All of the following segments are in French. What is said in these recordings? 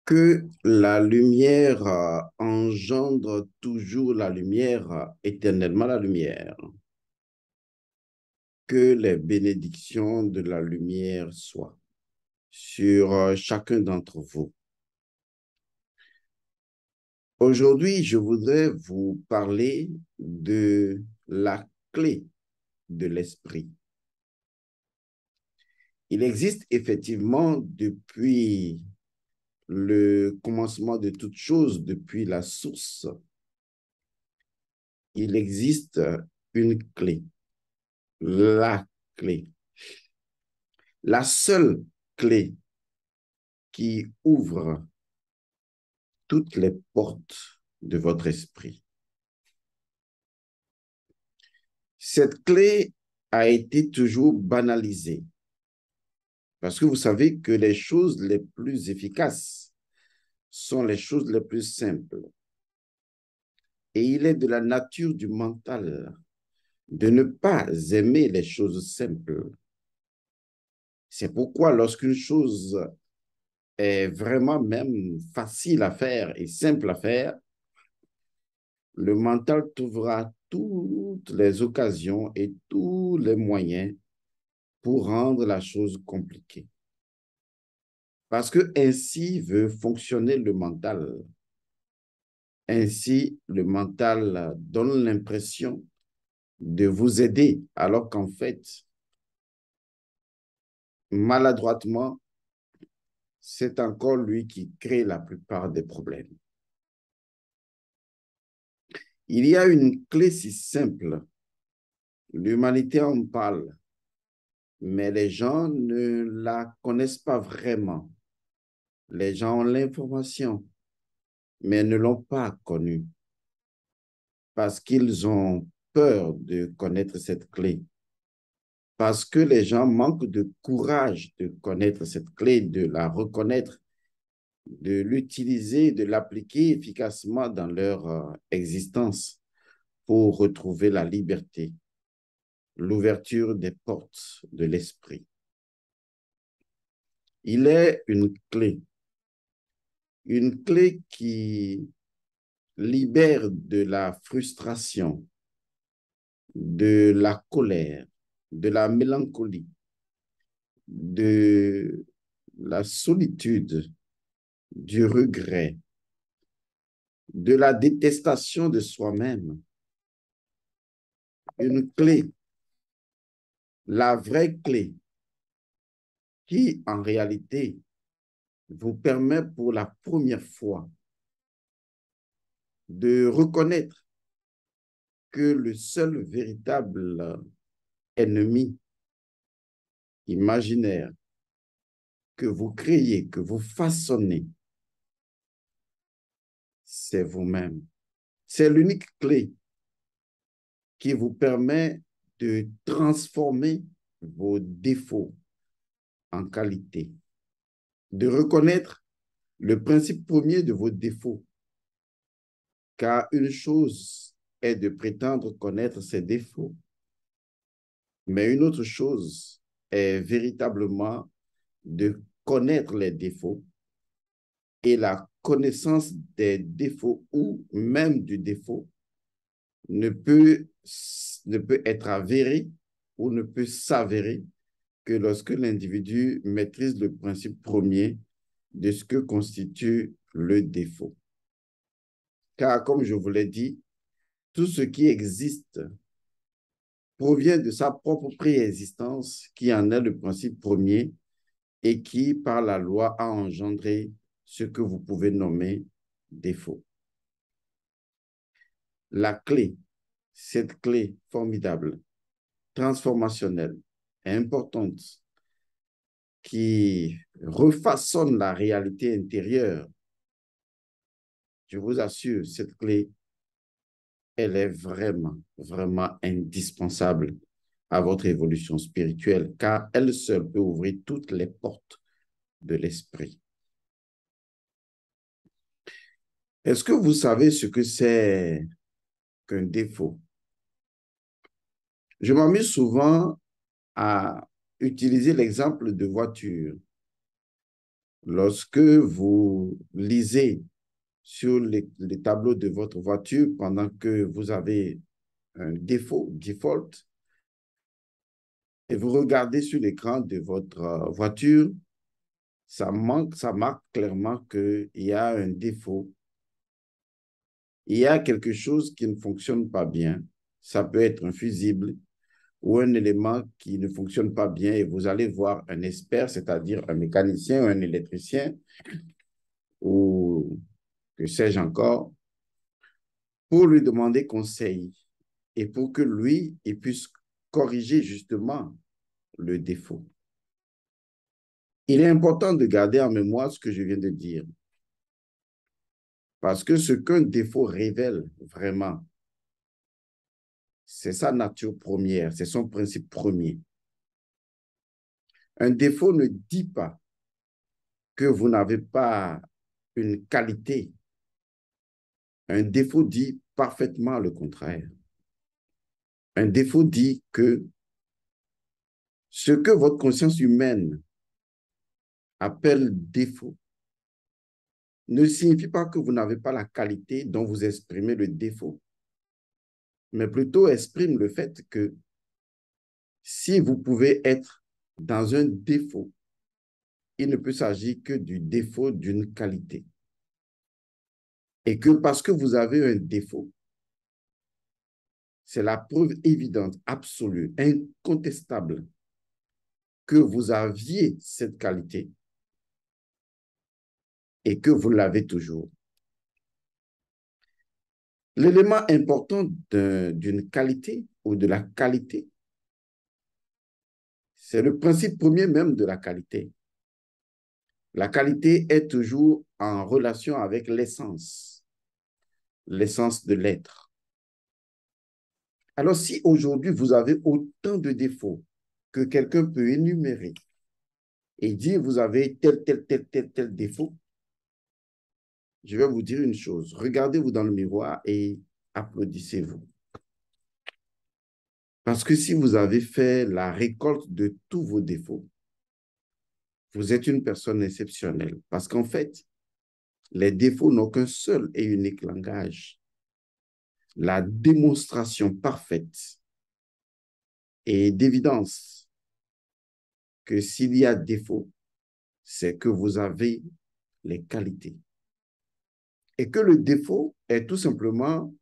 Que la lumière engendre toujours la lumière, éternellement la lumière. Que les bénédictions de la lumière soient sur chacun d'entre vous. Aujourd'hui, je voudrais vous parler de la clé de l'esprit. Il existe effectivement depuis le commencement de toutes choses, depuis la source, il existe une clé, la clé. La seule clé qui ouvre toutes les portes de votre esprit. Cette clé a été toujours banalisée parce que vous savez que les choses les plus efficaces sont les choses les plus simples. Et il est de la nature du mental de ne pas aimer les choses simples. C'est pourquoi lorsqu'une chose est vraiment même facile à faire et simple à faire, le mental trouvera toutes les occasions et tous les moyens pour rendre la chose compliquée. Parce que ainsi veut fonctionner le mental. Ainsi, le mental donne l'impression de vous aider, alors qu'en fait, maladroitement, c'est encore lui qui crée la plupart des problèmes. Il y a une clé si simple. L'humanité en parle, mais les gens ne la connaissent pas vraiment. Les gens ont l'information, mais ne l'ont pas connue parce qu'ils ont peur de connaître cette clé, parce que les gens manquent de courage de connaître cette clé, de la reconnaître, de l'utiliser, de l'appliquer efficacement dans leur existence pour retrouver la liberté, l'ouverture des portes de l'esprit. Il est une clé qui libère de la frustration, de la colère, de la mélancolie, de la solitude, du regret, de la détestation de soi-même. Une clé, la vraie clé, qui en réalité vous permet pour la première fois de reconnaître que le seul véritable ennemi imaginaire que vous créez, que vous façonnez, c'est vous-même. C'est l'unique clé qui vous permet de transformer vos défauts en qualité, de reconnaître le principe premier de vos défauts, car une chose est de prétendre connaître ses défauts, mais une autre chose est véritablement de connaître les défauts et la connaissance des défauts ou même du défaut ne peut, ne peut être avérée ou ne peut s'avérer que lorsque l'individu maîtrise le principe premier de ce que constitue le défaut. Car, comme je vous l'ai dit, tout ce qui existe provient de sa propre préexistence, qui en est le principe premier et qui, par la loi, a engendré ce que vous pouvez nommer défaut. La clé, cette clé formidable, transformationnelle, importante, qui refaçonne la réalité intérieure, je vous assure, cette clé, elle est vraiment, vraiment indispensable à votre évolution spirituelle, car elle seule peut ouvrir toutes les portes de l'esprit. Est-ce que vous savez ce que c'est qu'un défaut? Je m'amuse souvent à utiliser l'exemple de voiture. Lorsque vous lisez sur les tableaux de votre voiture pendant que vous avez un défaut, default, et vous regardez sur l'écran de votre voiture, ça marque clairement qu'il y a un défaut. Il y a quelque chose qui ne fonctionne pas bien. Ça peut être un fusible ou un élément qui ne fonctionne pas bien et vous allez voir un expert, c'est-à-dire un mécanicien ou un électricien ou que sais-je encore, pour lui demander conseil et pour que lui, il puisse corriger justement le défaut. Il est important de garder en mémoire ce que je viens de dire. Parce que ce qu'un défaut révèle vraiment, c'est sa nature première, c'est son principe premier. Un défaut ne dit pas que vous n'avez pas une qualité. Un défaut dit parfaitement le contraire. Un défaut dit que ce que votre conscience humaine appelle défaut ne signifie pas que vous n'avez pas la qualité dont vous exprimez le défaut, mais plutôt exprime le fait que si vous pouvez être dans un défaut, il ne peut s'agir que du défaut d'une qualité. Et que parce que vous avez un défaut, c'est la preuve évidente, absolue, incontestable que vous aviez cette qualité et que vous l'avez toujours. L'élément important d'une qualité ou de la qualité, c'est le principe premier même de la qualité. La qualité est toujours en relation avec l'essence de l'être. Alors, si aujourd'hui vous avez autant de défauts que quelqu'un peut énumérer et dire vous avez tel défaut, je vais vous dire une chose. Regardez-vous dans le miroir et applaudissez-vous. Parce que si vous avez fait la récolte de tous vos défauts, vous êtes une personne exceptionnelle. Parce qu'en fait, les défauts n'ont qu'un seul et unique langage. La démonstration parfaite et d'évidence que s'il y a défaut, c'est que vous avez les qualités. Et que le défaut est tout simplement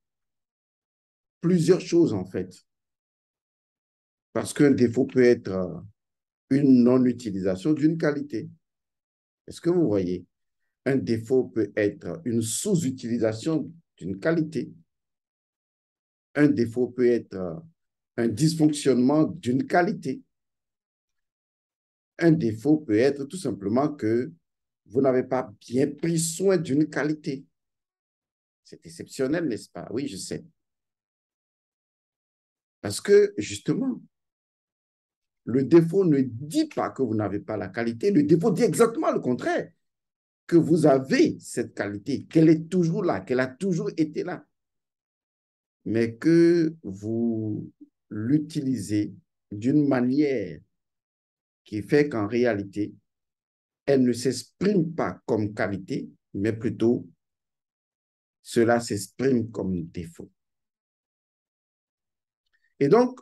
plusieurs choses en fait. Parce qu'un défaut peut être une non-utilisation d'une qualité. Est-ce que vous voyez? Un défaut peut être une sous-utilisation d'une qualité. Un défaut peut être un dysfonctionnement d'une qualité. Un défaut peut être tout simplement que vous n'avez pas bien pris soin d'une qualité. C'est exceptionnel, n'est-ce pas? Oui, je sais. Parce que, justement, le défaut ne dit pas que vous n'avez pas la qualité. Le défaut dit exactement le contraire, que vous avez cette qualité, qu'elle est toujours là, qu'elle a toujours été là, mais que vous l'utilisez d'une manière qui fait qu'en réalité, elle ne s'exprime pas comme qualité, mais plutôt cela s'exprime comme défaut. Et donc,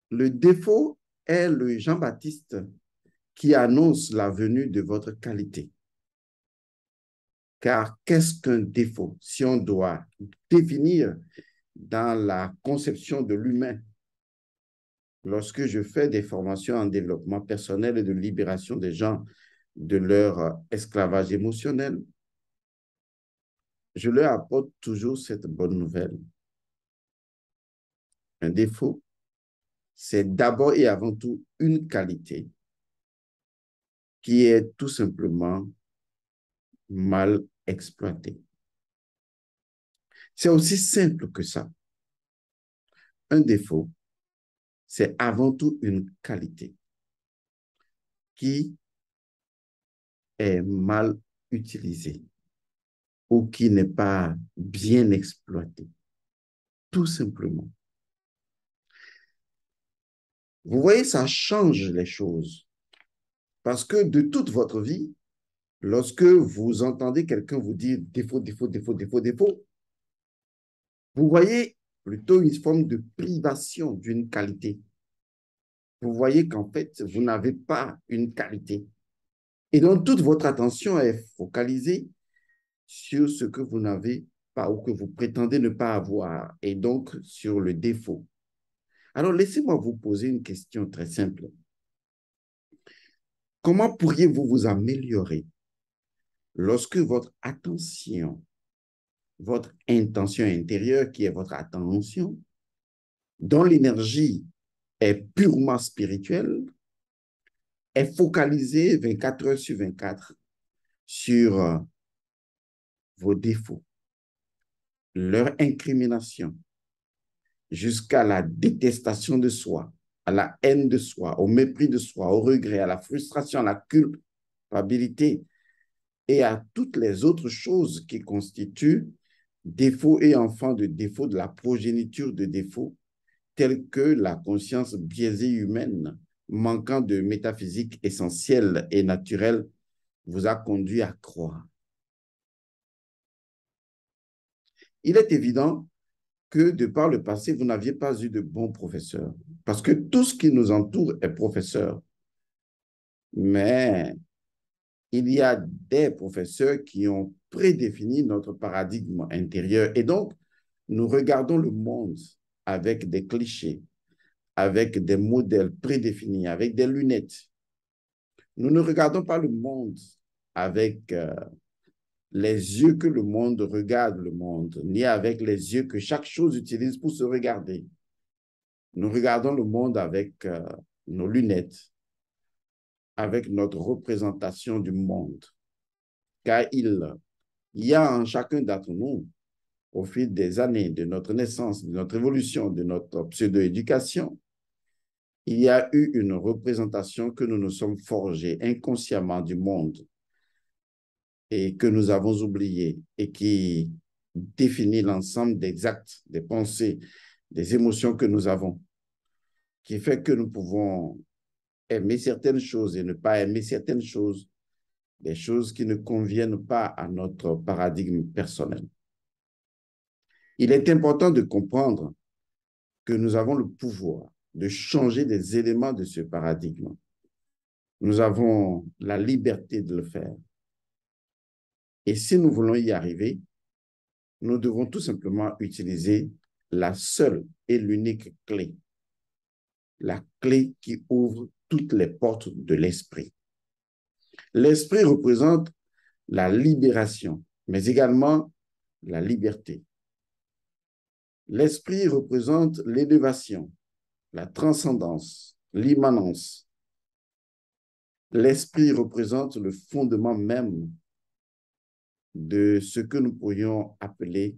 le défaut est le Jean-Baptiste qui annonce la venue de votre qualité. Car qu'est-ce qu'un défaut? Si on doit définir dans la conception de l'humain, lorsque je fais des formations en développement personnel et de libération des gens de leur esclavage émotionnel, je leur apporte toujours cette bonne nouvelle. Un défaut, c'est d'abord et avant tout une qualité qui est tout simplement mal exploitée. C'est aussi simple que ça. Un défaut, c'est avant tout une qualité qui est mal utilisée ou qui n'est pas bien exploitée, tout simplement. Vous voyez, ça change les choses parce que de toute votre vie, Lorsque vous entendez quelqu'un vous dire défaut, défaut, défaut, défaut, défaut, vous voyez plutôt une forme de privation d'une qualité. Vous voyez qu'en fait, vous n'avez pas une qualité. Et donc, toute votre attention est focalisée sur ce que vous n'avez pas ou que vous prétendez ne pas avoir, et donc sur le défaut. Alors, laissez-moi vous poser une question très simple. Comment pourriez-vous vous améliorer lorsque votre attention, votre intention intérieure, qui est votre attention, dont l'énergie est purement spirituelle, est focalisée 24 heures sur 24 sur vos défauts, leur incrimination, jusqu'à la détestation de soi, à la haine de soi, au mépris de soi, au regret, à la frustration, à la culpabilité et à toutes les autres choses qui constituent défauts et enfants de défauts, de la progéniture de défauts, tels que la conscience biaisée humaine, manquant de métaphysique essentielle et naturelle, vous a conduit à croire. Il est évident que de par le passé, vous n'aviez pas eu de bons professeurs, parce que tout ce qui nous entoure est professeur. Mais il y a des professeurs qui ont prédéfini notre paradigme intérieur. Et donc, nous regardons le monde avec des clichés, avec des modèles prédéfinis, avec des lunettes. Nous ne regardons pas le monde avec les yeux que le monde regarde le monde, ni avec les yeux que chaque chose utilise pour se regarder. Nous regardons le monde avec nos lunettes, avec notre représentation du monde. Car il y a en chacun d'entre nous, au fil des années de notre naissance, de notre évolution, de notre pseudo-éducation, il y a eu une représentation que nous nous sommes forgés inconsciemment du monde et que nous avons oublié et qui définit l'ensemble des actes, des pensées, des émotions que nous avons, qui fait que nous pouvons aimer certaines choses et ne pas aimer certaines choses, des choses qui ne conviennent pas à notre paradigme personnel. Il est important de comprendre que nous avons le pouvoir de changer des éléments de ce paradigme. Nous avons la liberté de le faire. Et si nous voulons y arriver, nous devons tout simplement utiliser la seule et l'unique clé, la clé qui ouvre toutes les portes de l'esprit. L'esprit représente la libération, mais également la liberté. L'esprit représente l'élévation, la transcendance, l'immanence. L'esprit représente le fondement même de ce que nous pourrions appeler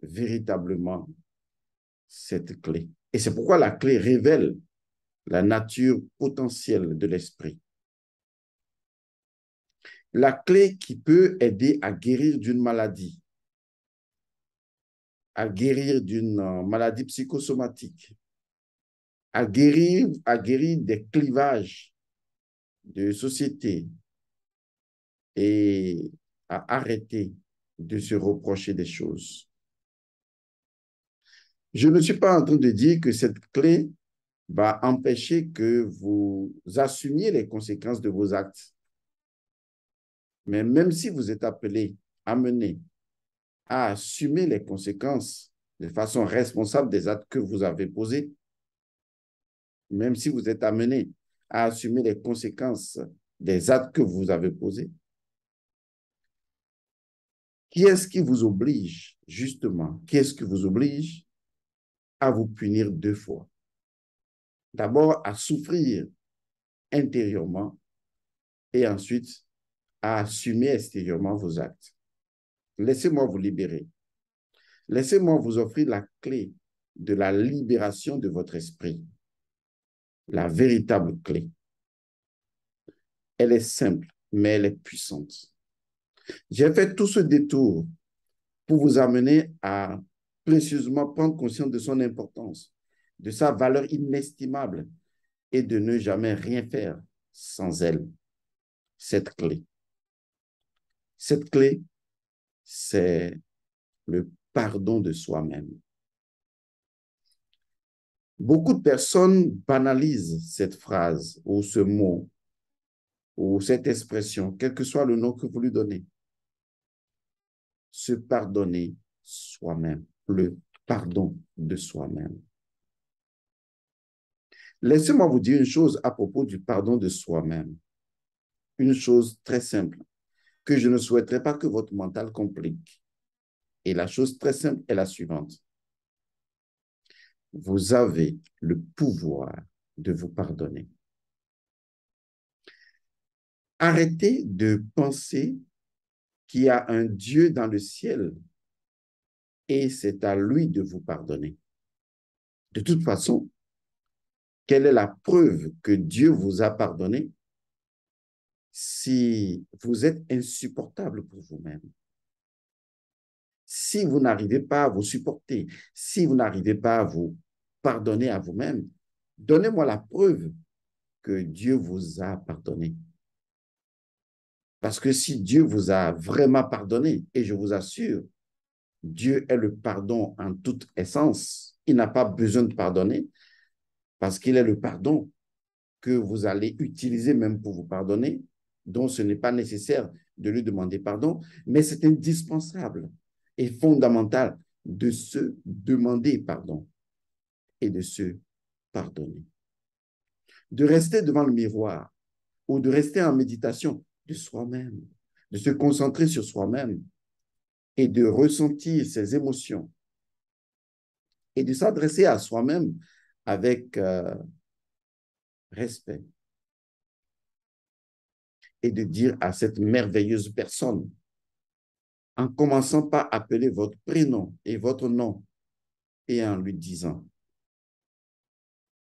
véritablement cette clé. Et c'est pourquoi la clé révèle la nature potentielle de l'esprit. La clé qui peut aider à guérir d'une maladie, à guérir d'une maladie psychosomatique, à guérir des clivages de société et à arrêter de se reprocher des choses. Je ne suis pas en train de dire que cette clé va empêcher que vous assumiez les conséquences de vos actes. Mais même si vous êtes appelé, amené à assumer les conséquences de façon responsable des actes que vous avez posés, même si vous êtes amené à assumer les conséquences des actes que vous avez posés, qui est-ce qui vous oblige, justement, qui est-ce qui vous oblige à vous punir deux fois? D'abord, à souffrir intérieurement et ensuite à assumer extérieurement vos actes. Laissez-moi vous libérer. Laissez-moi vous offrir la clé de la libération de votre esprit, la véritable clé. Elle est simple, mais elle est puissante. J'ai fait tout ce détour pour vous amener à précieusement prendre conscience de son importance, de sa valeur inestimable et de ne jamais rien faire sans elle, cette clé. Cette clé, c'est le pardon de soi-même. Beaucoup de personnes banalisent cette phrase ou ce mot ou cette expression, quel que soit le nom que vous lui donnez. Se pardonner soi-même, le pardon de soi-même. Laissez-moi vous dire une chose à propos du pardon de soi-même. Une chose très simple que je ne souhaiterais pas que votre mental complique. Et la chose très simple est la suivante. Vous avez le pouvoir de vous pardonner. Arrêtez de penser qu'il y a un Dieu dans le ciel et c'est à lui de vous pardonner. De toute façon, quelle est la preuve que Dieu vous a pardonné si vous êtes insupportable pour vous-même? Si vous n'arrivez pas à vous supporter, si vous n'arrivez pas à vous pardonner à vous-même, donnez-moi la preuve que Dieu vous a pardonné. Parce que si Dieu vous a vraiment pardonné, et je vous assure, Dieu est le pardon en toute essence, il n'a pas besoin de pardonner parce qu'il est le pardon que vous allez utiliser même pour vous pardonner, donc ce n'est pas nécessaire de lui demander pardon, mais c'est indispensable et fondamental de se demander pardon et de se pardonner. De rester devant le miroir ou de rester en méditation de soi-même, de se concentrer sur soi-même et de ressentir ses émotions et de s'adresser à soi-même avec respect et de dire à cette merveilleuse personne, en commençant par appeler votre prénom et votre nom et en lui disant,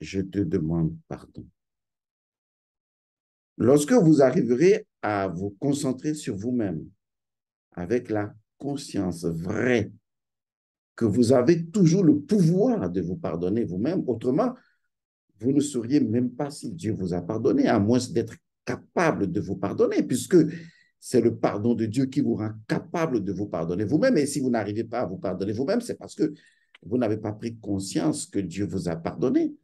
je te demande pardon. Lorsque vous arriverez à vous concentrer sur vous-même avec la conscience vraie que vous avez toujours le pouvoir de vous pardonner vous-même, autrement, vous ne sauriez même pas si Dieu vous a pardonné, à moins d'être capable de vous pardonner, puisque c'est le pardon de Dieu qui vous rend capable de vous pardonner vous-même. Et si vous n'arrivez pas à vous pardonner vous-même, c'est parce que vous n'avez pas pris conscience que Dieu vous a pardonné.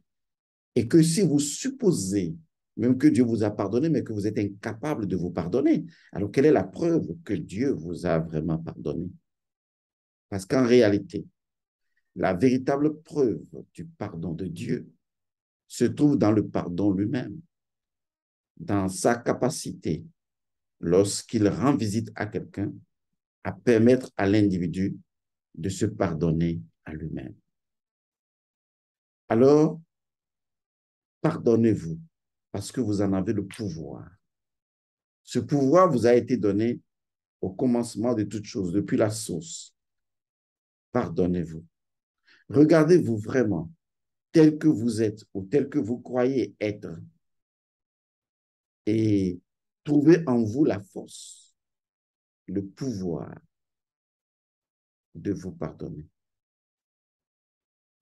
Et que si vous supposez même que Dieu vous a pardonné, mais que vous êtes incapable de vous pardonner, alors quelle est la preuve que Dieu vous a vraiment pardonné? Parce qu'en réalité, la véritable preuve du pardon de Dieu se trouve dans le pardon lui-même, dans sa capacité, lorsqu'il rend visite à quelqu'un, à permettre à l'individu de se pardonner à lui-même. Alors, pardonnez-vous parce que vous en avez le pouvoir. Ce pouvoir vous a été donné au commencement de toutes choses, depuis la source. Pardonnez-vous. Regardez-vous vraiment tel que vous êtes ou tel que vous croyez être et trouvez en vous la force, le pouvoir de vous pardonner,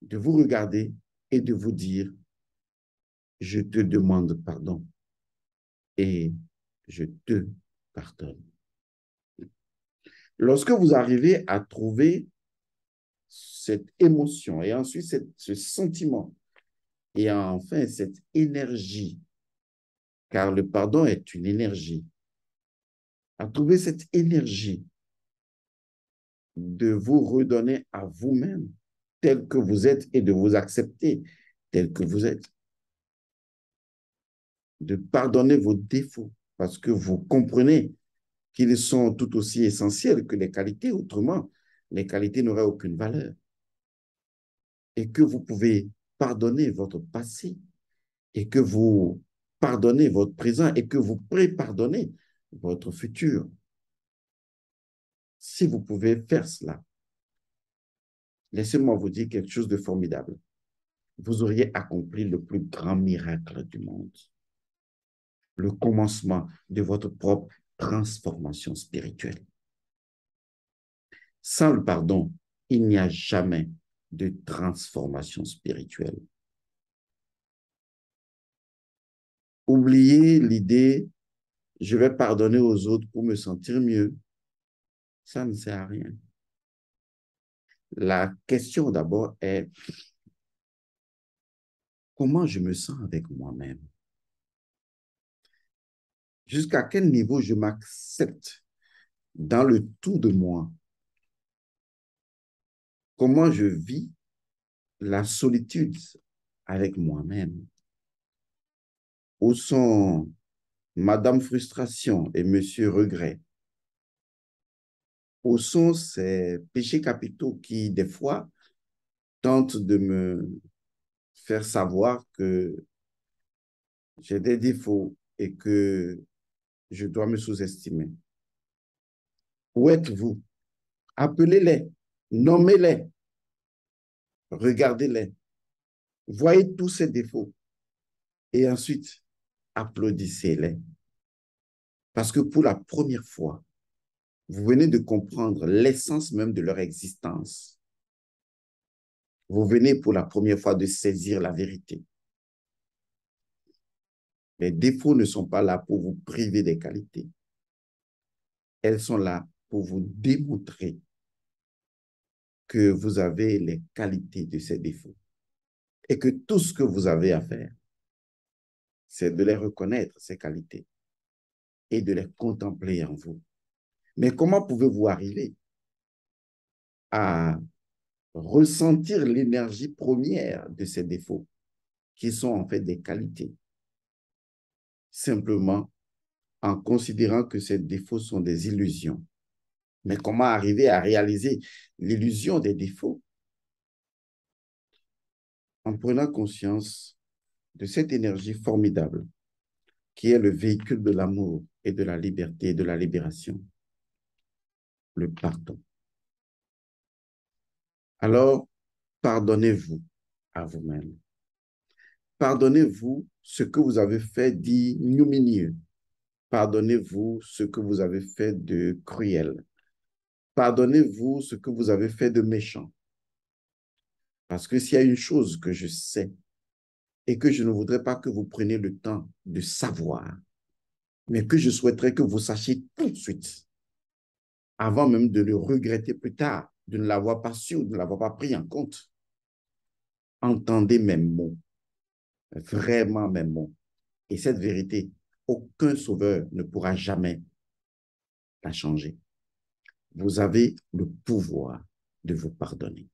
de vous regarder et de vous dire, je te demande pardon et je te pardonne. Lorsque vous arrivez à trouver cette émotion et ensuite ce sentiment et enfin cette énergie, car le pardon est une énergie, à trouver cette énergie de vous redonner à vous-même tel que vous êtes et de vous accepter tel que vous êtes, de pardonner vos défauts parce que vous comprenez qu'ils sont tout aussi essentiels que les qualités, autrement, les qualités n'auraient aucune valeur. Et que vous pouvez pardonner votre passé et que vous pardonnez votre présent et que vous pré-pardonnez votre futur. Si vous pouvez faire cela, laissez-moi vous dire quelque chose de formidable. Vous auriez accompli le plus grand miracle du monde. Le commencement de votre propre transformation spirituelle. Sans le pardon, il n'y a jamais de transformation spirituelle. Oubliez l'idée, je vais pardonner aux autres pour me sentir mieux. Ça ne sert à rien. La question d'abord est comment je me sens avec moi-même? Jusqu'à quel niveau je m'accepte dans le tout de moi? Comment je vis la solitude avec moi-même? Où sont Madame Frustration et Monsieur Regret? Où sont ces péchés capitaux qui, des fois, tentent de me faire savoir que j'ai des défauts et que je dois me sous-estimer? Où êtes-vous? Appelez-les, nommez-les, regardez-les, voyez tous ces défauts et ensuite applaudissez-les. Parce que pour la première fois, vous venez de comprendre l'essence même de leur existence. Vous venez pour la première fois de saisir la vérité. Les défauts ne sont pas là pour vous priver des qualités. Elles sont là pour vous démontrer que vous avez les qualités de ces défauts et que tout ce que vous avez à faire, c'est de les reconnaître, ces qualités, et de les contempler en vous. Mais comment pouvez-vous arriver à ressentir l'énergie première de ces défauts, qui sont en fait des qualités, simplement en considérant que ces défauts sont des illusions? Mais comment arriver à réaliser l'illusion des défauts? En prenant conscience de cette énergie formidable qui est le véhicule de l'amour et de la liberté et de la libération, le pardon. Alors, pardonnez-vous à vous-même. Pardonnez-vous ce que vous avez fait d'ignominieux. Pardonnez-vous ce que vous avez fait de cruel. Pardonnez-vous ce que vous avez fait de méchant. Parce que s'il y a une chose que je sais et que je ne voudrais pas que vous preniez le temps de savoir, mais que je souhaiterais que vous sachiez tout de suite, avant même de le regretter plus tard, de ne l'avoir pas su ou de ne l'avoir pas pris en compte. Entendez mes mots, vraiment mes mots. Et cette vérité, aucun sauveur ne pourra jamais la changer. Vous avez le pouvoir de vous pardonner.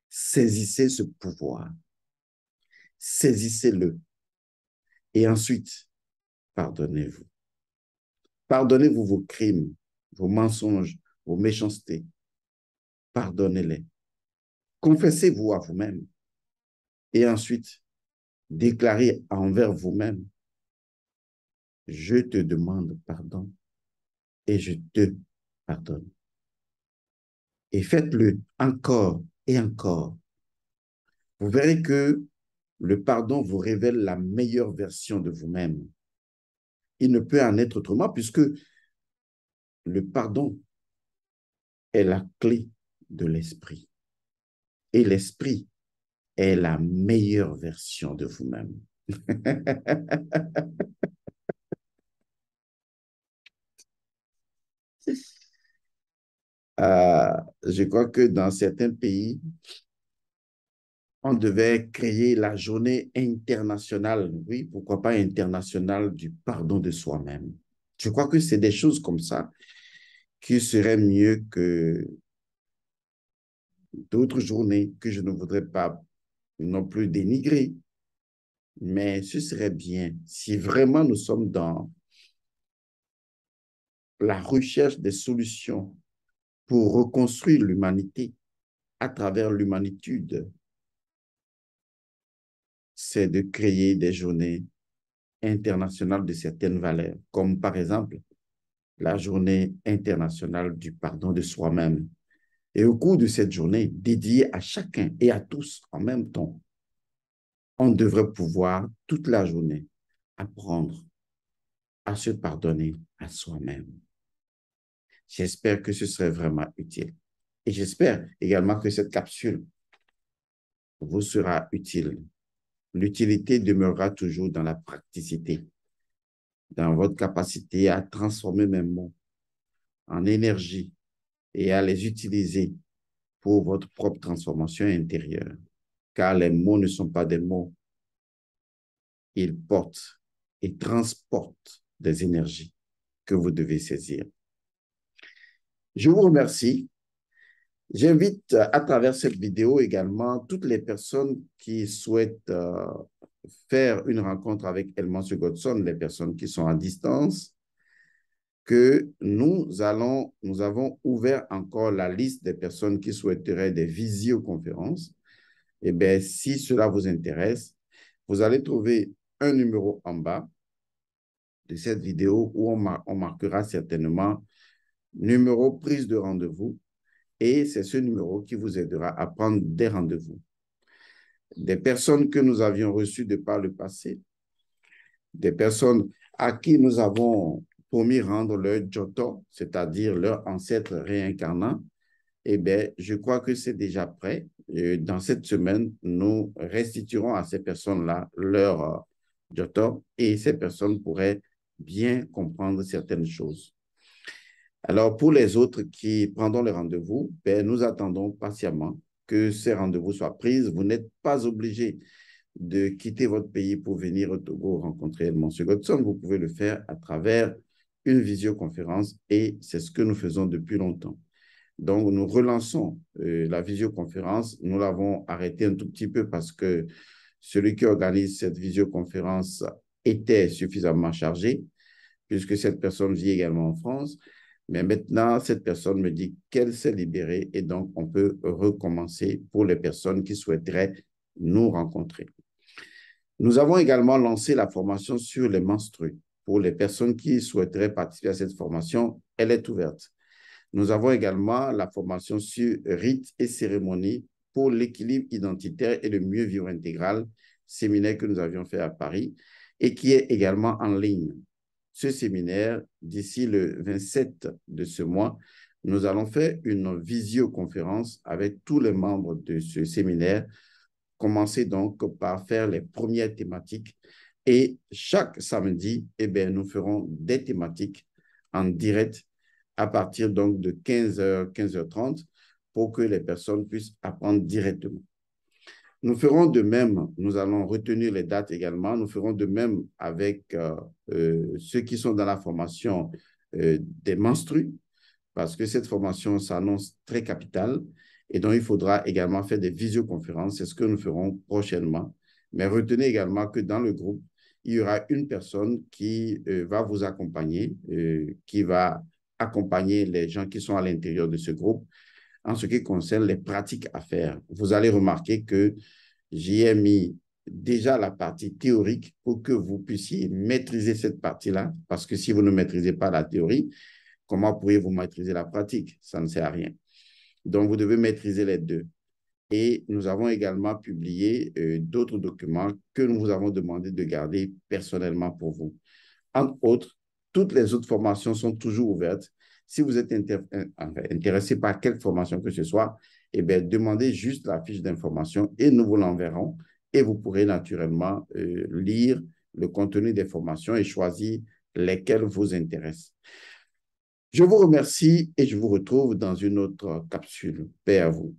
Saisissez ce pouvoir. Saisissez-le. Et ensuite, pardonnez-vous. Pardonnez-vous vos crimes, vos mensonges, vos méchancetés. Pardonnez-les. Confessez-vous à vous-même. Et ensuite, déclarez envers vous-même, je te demande pardon et je te pardonne. Et faites-le encore et encore. Vous verrez que le pardon vous révèle la meilleure version de vous-même. Il ne peut en être autrement puisque le pardon est la clé de l'esprit. Et l'esprit est la meilleure version de vous-même. Je crois que dans certains pays, on devait créer la journée internationale, oui, pourquoi pas internationale du pardon de soi-même. Je crois que c'est des choses comme ça qui seraient mieux que d'autres journées que je ne voudrais pas non plus dénigrer. Mais ce serait bien si vraiment nous sommes dans la recherche des solutions pour reconstruire l'humanité à travers l'humanitude, c'est de créer des journées internationales de certaines valeurs, comme par exemple la journée internationale du pardon de soi-même. Et au cours de cette journée, dédiée à chacun et à tous en même temps, on devrait pouvoir toute la journée apprendre à se pardonner à soi-même. J'espère que ce serait vraiment utile. Et j'espère également que cette capsule vous sera utile. L'utilité demeurera toujours dans la praticité, dans votre capacité à transformer mes mots en énergie et à les utiliser pour votre propre transformation intérieure. Car les mots ne sont pas des mots. Ils portent et transportent des énergies que vous devez saisir. Je vous remercie. J'invite à travers cette vidéo également toutes les personnes qui souhaitent faire une rencontre avec Elmansu Godson, les personnes qui sont à distance, que nous avons ouvert encore la liste des personnes qui souhaiteraient des visioconférences. Eh bien, si cela vous intéresse, vous allez trouver un numéro en bas de cette vidéo où on marquera certainement numéro prise de rendez-vous et c'est ce numéro qui vous aidera à prendre des rendez-vous. Des personnes que nous avions reçues de par le passé, des personnes à qui nous avons promis rendre leur Joto, c'est-à-dire leur ancêtre réincarnant, eh bien, je crois que c'est déjà prêt. Dans cette semaine, nous restituerons à ces personnes-là leur Joto et ces personnes pourraient bien comprendre certaines choses. Alors, pour les autres qui prendront les rendez-vous, ben, nous attendons patiemment que ces rendez-vous soient pris. Vous n'êtes pas obligé de quitter votre pays pour venir au Togo rencontrer Elmansu Godson. Vous pouvez le faire à travers une visioconférence et c'est ce que nous faisons depuis longtemps. Donc, nous relançons la visioconférence. Nous l'avons arrêté un tout petit peu parce que celui qui organise cette visioconférence était suffisamment chargé, puisque cette personne vit également en France. Mais maintenant, cette personne me dit qu'elle s'est libérée et donc on peut recommencer pour les personnes qui souhaiteraient nous rencontrer. Nous avons également lancé la formation sur les menstrues. Pour les personnes qui souhaiteraient participer à cette formation, elle est ouverte. Nous avons également la formation sur rites et cérémonies pour l'équilibre identitaire et le mieux vivre intégral, séminaire que nous avions fait à Paris et qui est également en ligne. Ce séminaire, d'ici le 27 de ce mois, nous allons faire une visioconférence avec tous les membres de ce séminaire. Commencer donc par faire les premières thématiques et chaque samedi, eh bien, nous ferons des thématiques en direct à partir donc de 15h, 15h30 pour que les personnes puissent apprendre directement. Nous ferons de même, nous allons retenir les dates également, nous ferons de même avec ceux qui sont dans la formation des menstrues, parce que cette formation s'annonce très capitale et donc il faudra également faire des visioconférences, c'est ce que nous ferons prochainement. Mais retenez également que dans le groupe, il y aura une personne qui va vous accompagner, qui va accompagner les gens qui sont à l'intérieur de ce groupe en ce qui concerne les pratiques à faire. Vous allez remarquer que j'y ai mis déjà la partie théorique pour que vous puissiez maîtriser cette partie-là, parce que si vous ne maîtrisez pas la théorie, comment pourriez-vous maîtriser la pratique? Ça ne sert à rien. Donc, vous devez maîtriser les deux. Et nous avons également publié d'autres documents que nous vous avons demandé de garder personnellement pour vous. Entre autres, toutes les autres formations sont toujours ouvertes. Si vous êtes intéressé par quelque formation que ce soit, eh bien, demandez juste la fiche d'information et nous vous l'enverrons. Et vous pourrez naturellement lire le contenu des formations et choisir lesquelles vous intéressent. Je vous remercie et je vous retrouve dans une autre capsule. Paix à vous.